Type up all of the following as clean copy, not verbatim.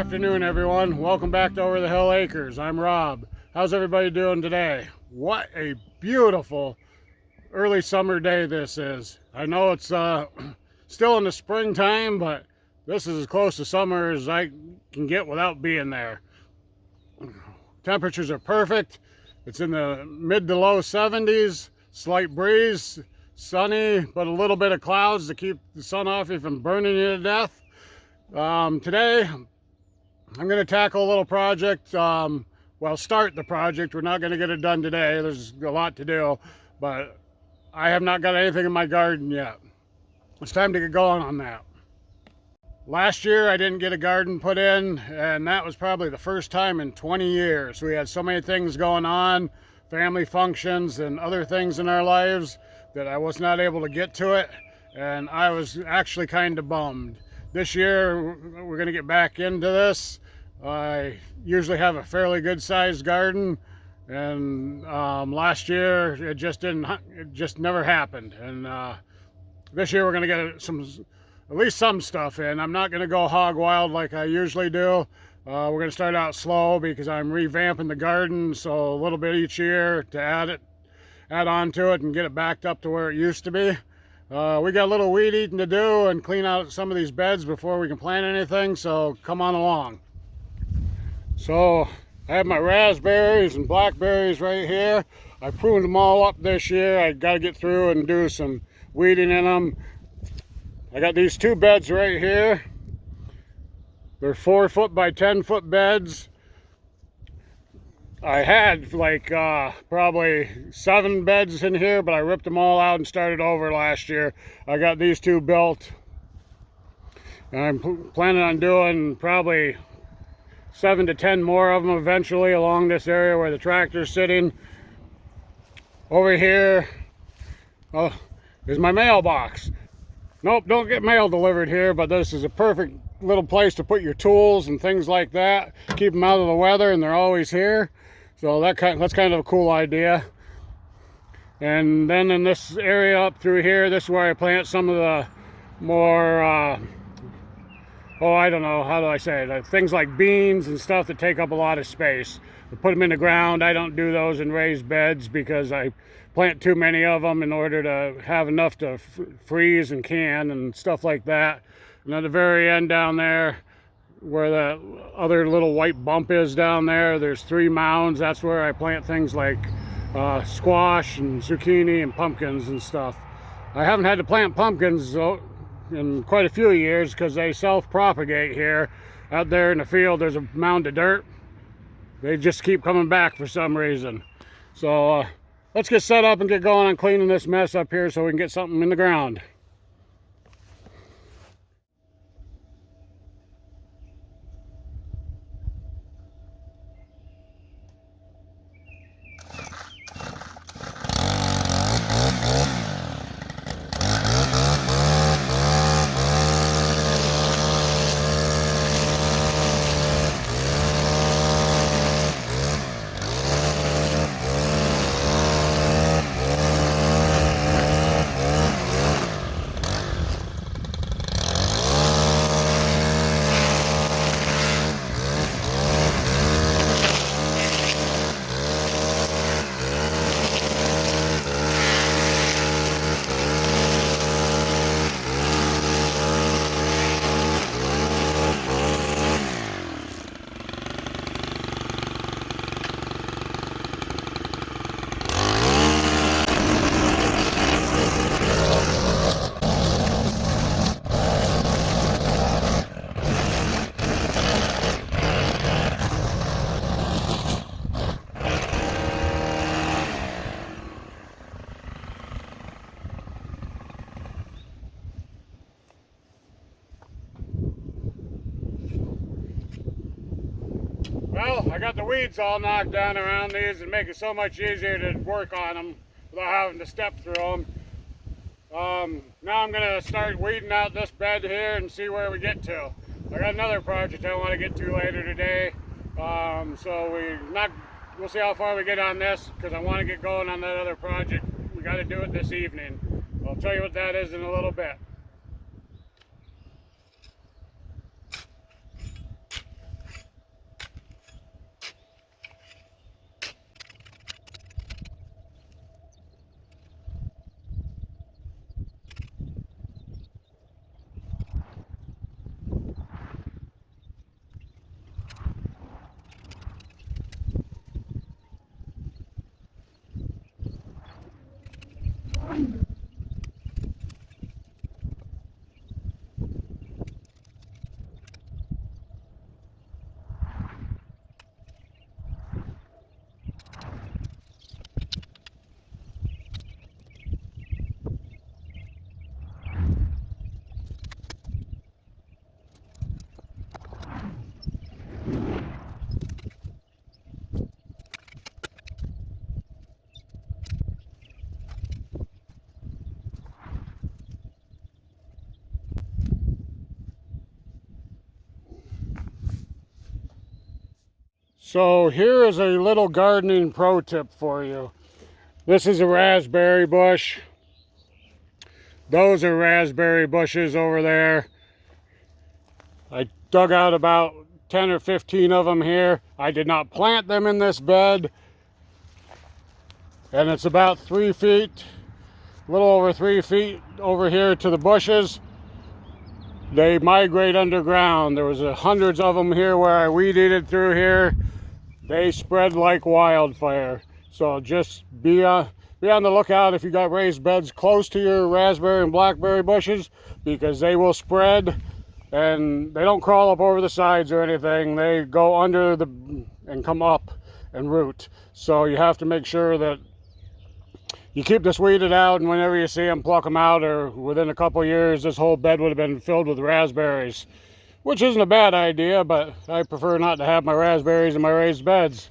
afternoon, everyone. Welcome back to Over the Hill Acres. I'm Rob. How's everybody doing today? What a beautiful early summer day this is. I know it's still in the springtime, but this is as close to summer as I can get without being there. Temperatures are perfect. It's in the mid to low 70s, slight breeze, sunny, but a little bit of clouds to keep the sun off you from burning you to death. Today, I'm going to tackle a little project. Start the project. We're not going to get it done today. There's a lot to do, but I have not got anything in my garden yet. It's time to get going on that. Last year, I didn't get a garden put in, and that was probably the first time in 20 years. We had so many things going on, family functions and other things in our lives, that I was not able to get to it, and I was actually kind of bummed. This year, we're going to get back into this. I usually have a fairly good sized garden, and last year it just never happened. And this year we're going to get at least some stuff in. I'm not going to go hog wild like I usually do. We're going to start out slow because I'm revamping the garden, so a little bit each year to add on to it and get it backed up to where it used to be. We got a little weed eating to do and clean out some of these beds before we can plant anything, so come on along. So I have my raspberries and blackberries right here. I pruned them all up this year. I got to get through and do some weeding in them. I got these two beds right here. They're 4-foot by 10-foot beds. I had like probably 7 beds in here, but I ripped them all out and started over last year. I got these two built, and I'm planning on doing probably 7 to 10 more of them eventually along this area where the tractor's sitting. Over here is my mailbox. Nope, don't get mail delivered here, but this is a perfect little place to put your tools and things like that. Keep them out of the weather, and they're always here. So that's kind of a cool idea. And then in this area up through here, this is where I plant some of the more, I don't know, how do I say it? Things like beans and stuff that take up a lot of space. I put them in the ground. I don't do those in raised beds because I plant too many of them in order to have enough to freeze and can and stuff like that. And at the very end down there, where the other little white bump is down there, there's 3 mounds. That's where I plant things like squash and zucchini and pumpkins and stuff. I haven't had to plant pumpkins in quite a few years because they self-propagate here. Out there in the field, there's a mound of dirt. They just keep coming back for some reason. So let's get set up and get going on cleaning this mess up here so we can get something in the ground. Well, I got the weeds all knocked down around these and make it so much easier to work on them without having to step through them. Now I'm going to start weeding out this bed here and see where we get to. I got another project I want to get to later today. So we'll see how far we get on this because I want to get going on that other project. We got to do it this evening. I'll tell you what that is in a little bit. So here is a little gardening pro tip for you. This is a raspberry bush. Those are raspberry bushes over there. I dug out about 10 or 15 of them here. I did not plant them in this bed. And it's about 3 feet, a little over 3 feet over here to the bushes. They migrate underground. There was hundreds of them here where I weed eated through here. They spread like wildfire. So just be on the lookout if you got raised beds close to your raspberry and blackberry bushes, because they will spread, and they don't crawl up over the sides or anything. They go under and come up and root. So you have to make sure that you keep this weeded out, and whenever you see them, pluck them out, or within a couple years this whole bed would have been filled with raspberries. Which isn't a bad idea, but I prefer not to have my raspberries in my raised beds.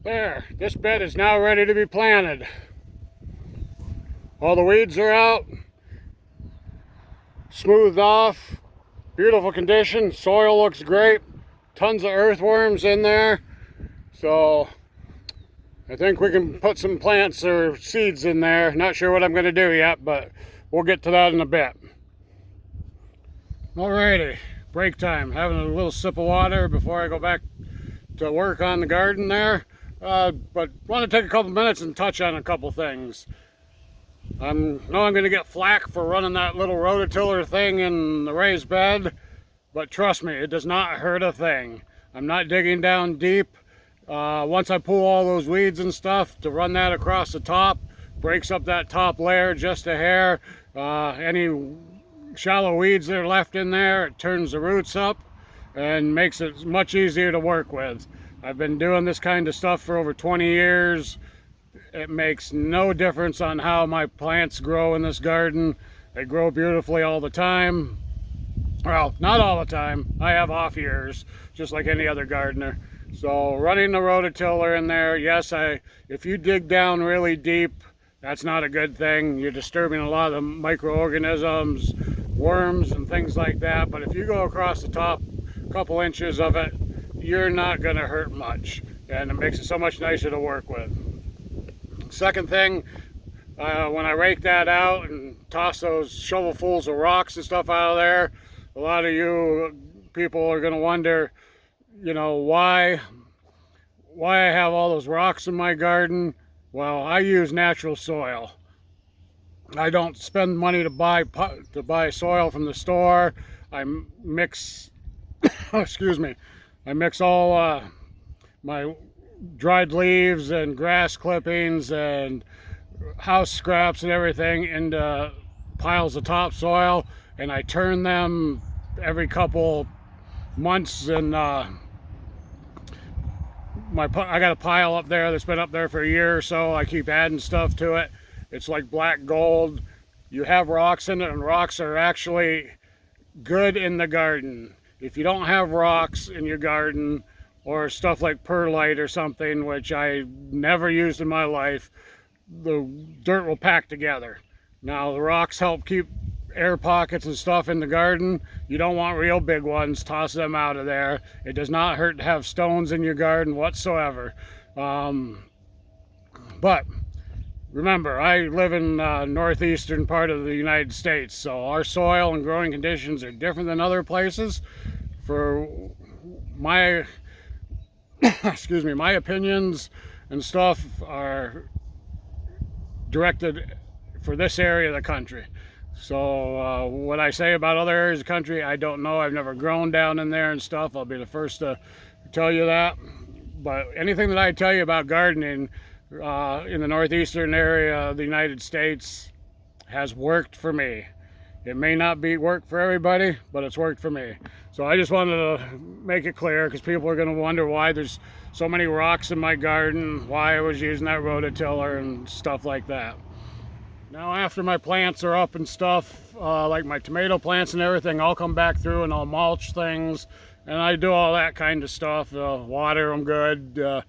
There, this bed is now ready to be planted. All the weeds are out, smoothed off, beautiful condition. Soil looks great, tons of earthworms in there. So I think we can put some plants or seeds in there. Not sure what I'm going to do yet, but we'll get to that in a bit. Alrighty, break time. Having a little sip of water before I go back to work on the garden there. But want to take a couple minutes and touch on a couple things. I know I'm going to get flack for running that little rototiller thing in the raised bed, but trust me, it does not hurt a thing. I'm not digging down deep. Once I pull all those weeds and stuff, to run that across the top, breaks up that top layer just a hair. Any shallow weeds that are left in there, it turns the roots up and makes it much easier to work with. I've been doing this kind of stuff for over 20 years. It makes no difference on how my plants grow in this garden. They grow beautifully all the time. Well, not all the time. I have off years, just like any other gardener. So running the rototiller in there, yes, if you dig down really deep, that's not a good thing. You're disturbing a lot of the microorganisms, worms and things like that. But if you go across the top couple inches of it, you're not going to hurt much, and it makes it so much nicer to work with. Second thing, when I rake that out and toss those shovelfuls of rocks and stuff out of there, a lot of you people are going to wonder, you know, why I have all those rocks in my garden. Well, I use natural soil. I don't spend money to buy soil from the store. I mix excuse me, I mix all my dried leaves and grass clippings and house scraps and everything into piles of topsoil, and I turn them every couple months. And I got a pile up there that's been up there for a year or so. I keep adding stuff to it. It's like black gold. You have rocks in it, and rocks are actually good in the garden. If you don't have rocks in your garden, or stuff like perlite or something, which I never used in my life, the dirt will pack together. Now, the rocks help keep air pockets and stuff in the garden. You don't want real big ones, toss them out of there. It does not hurt to have stones in your garden whatsoever. But remember, I live in northeastern part of the United States, so our soil and growing conditions are different than other places. For my excuse me, my opinions and stuff are directed for this area of the country. So what I say about other areas of the country, I don't know. I've never grown down in there and stuff. I'll be the first to tell you that. But anything that I tell you about gardening in the northeastern area of the United States has worked for me. It may not work for everybody, but it's worked for me. So I just wanted to make it clear, because people are going to wonder why there's so many rocks in my garden, why I was using that rototiller and stuff like that. Now after my plants are up and stuff, like my tomato plants and everything, I'll come back through and I'll mulch things, and I do all that kind of stuff. Water them good,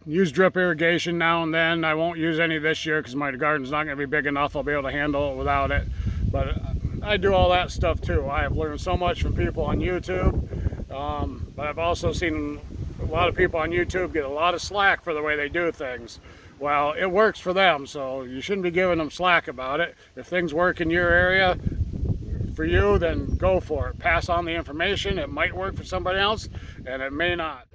use drip irrigation now and then. I won't use any this year because my garden's not going to be big enough. I'll be able to handle it without it. But I do all that stuff too. I have learned so much from people on YouTube, but I've also seen a lot of people on YouTube get a lot of slack for the way they do things. Well, it works for them, so you shouldn't be giving them slack about it. If things work in your area for you, then go for it. Pass on the information. It might work for somebody else, and it may not.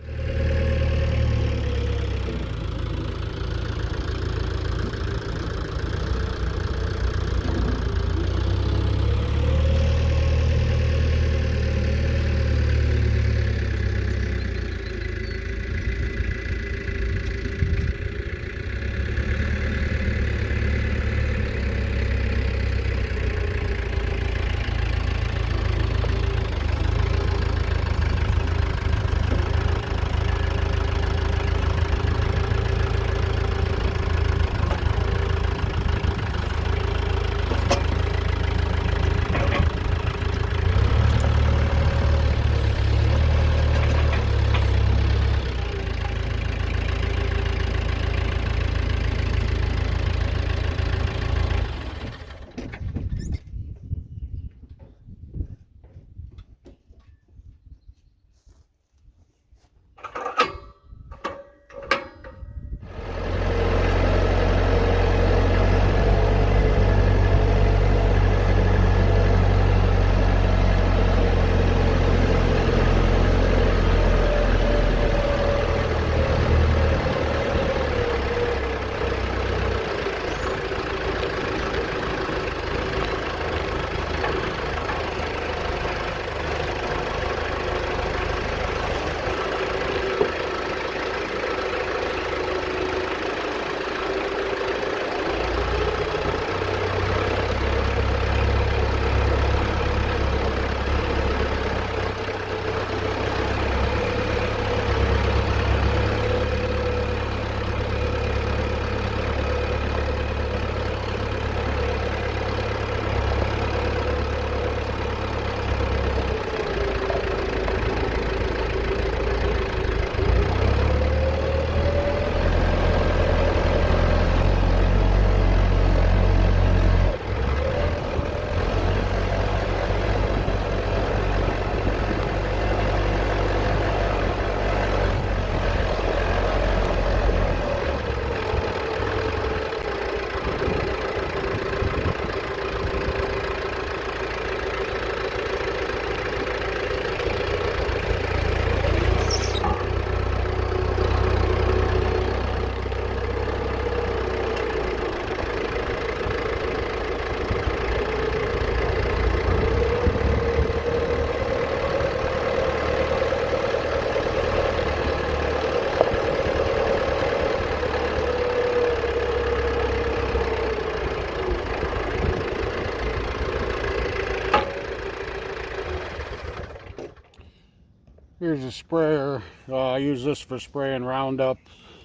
Here's a sprayer. I use this for spraying Roundup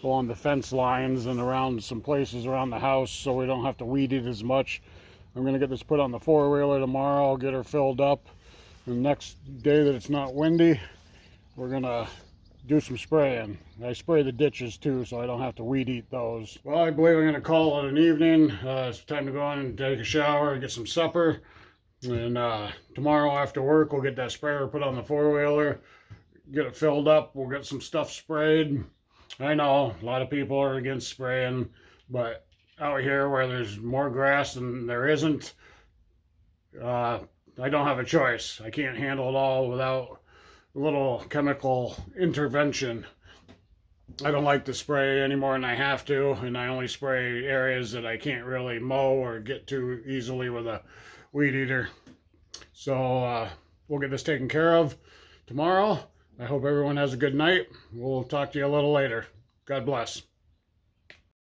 along the fence lines and around some places around the house so we don't have to weed eat as much. I'm going to get this put on the four-wheeler tomorrow. I'll get her filled up. And the next day that it's not windy, we're going to do some spraying. I spray the ditches too, so I don't have to weed eat those. Well, I believe I'm going to call it an evening. It's time to go in and take a shower and get some supper. And tomorrow after work, we'll get that sprayer put on the four-wheeler, get it filled up. We'll get some stuff sprayed. I know a lot of people are against spraying, but out here where there's more grass than there isn't, I don't have a choice. I can't handle it all without a little chemical intervention. I don't like to spray any more than I have to, and I only spray areas that I can't really mow or get to easily with a weed eater. So we'll get this taken care of tomorrow, I hope everyone has a good night. We'll talk to you a little later. God bless.